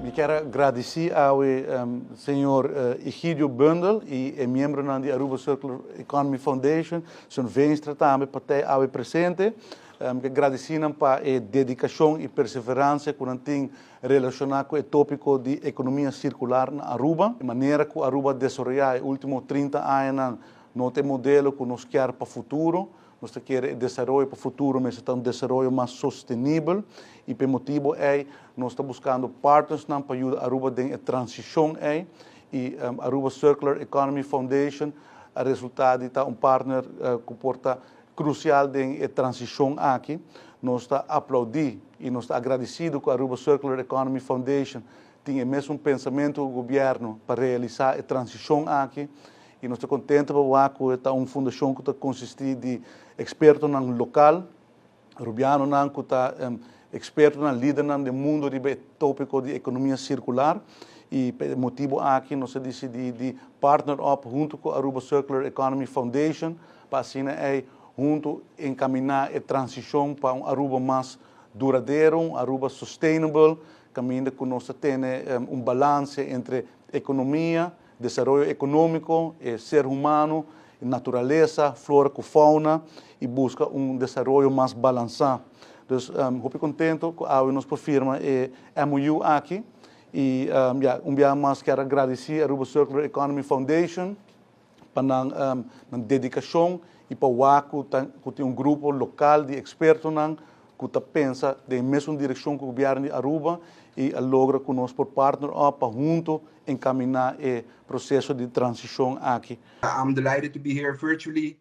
Eu quero agradecer ao senhor Egidio Bundel e é membro da Aruba Circular Economy Foundation, senhor Venstra também para ter ao presente. Agradecer para a dedicação e perseverança que tem relacionado com o tópico de economia circular na Aruba, de maneira que a Aruba desenvolveu nos últimos 30 anos no modelo que nós queremos para o futuro. Nós queremos desenvolver para o futuro, mas um desenvolvimento mais sustentável. E por motivo nós estamos buscando partners para ajudar a Aruba a transição. E a Aruba Circular Economy Foundation, o resultado está partner que porta crucial na transição aqui. Nós estamos aplaudindo e nós estamos agradecidos com a Aruba Circular Economy Foundation tem o mesmo pensamento do governo para realizar a transição aqui. E nós estamos contentes porque está uma fundação que consiste de expertos no local, rubiano que está expertos na líder no mundo do tópico de economia circular. E por motivo aqui nós decidimos de partner up junto com a Aruba Circular Economy Foundation para assim junto encaminhar a transição para um Aruba mais duradouro, um Aruba sustainable, caminho que nós temos balance entre economia, desaroyo econômico, ser humano, natureza, flora e fauna e busca desenvolvimento mais balançado. Então, estou contente com a nossa firma MOU aqui e dia mais quero agradecer a Aruba Circular Economy Foundation para a dedicação e para o que tem grupo local de expertos que pensa na mesma direção que o governo de Aruba e logra que nós por partner para junto encaminhar o processo de transição aqui. I'm delighted to be here virtually,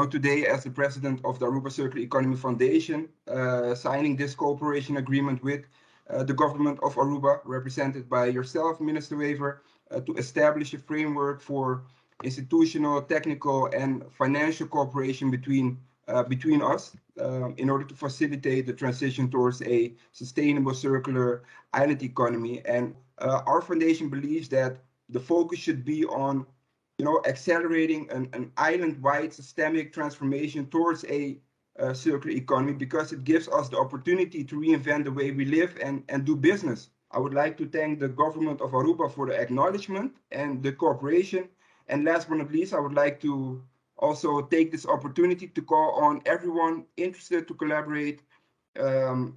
today as the president of the Aruba Circular Economy Foundation, signing this cooperation agreement with the government of Aruba, represented by yourself, Minister Wever, to establish a framework for institutional, technical, and financial cooperation between us in order to facilitate the transition towards a sustainable circular island economy. And our foundation believes that the focus should be on, accelerating an island-wide systemic transformation towards a circular economy because it gives us the opportunity to reinvent the way we live and do business. I would like to thank the government of Aruba for the acknowledgement and the cooperation. And last but not least, I would like to also take this opportunity to call on everyone interested to collaborate, to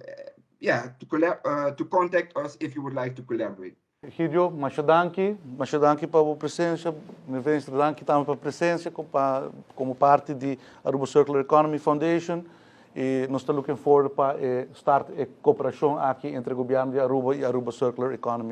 contact us if you would like to collaborate. Egidio, muito danke para a presença, muito danke também para a presença como parte de Aruba Circular Economy Foundation e nós estamos looking forward para start a cooperação aqui entre o governo de Aruba e Aruba Circular Economy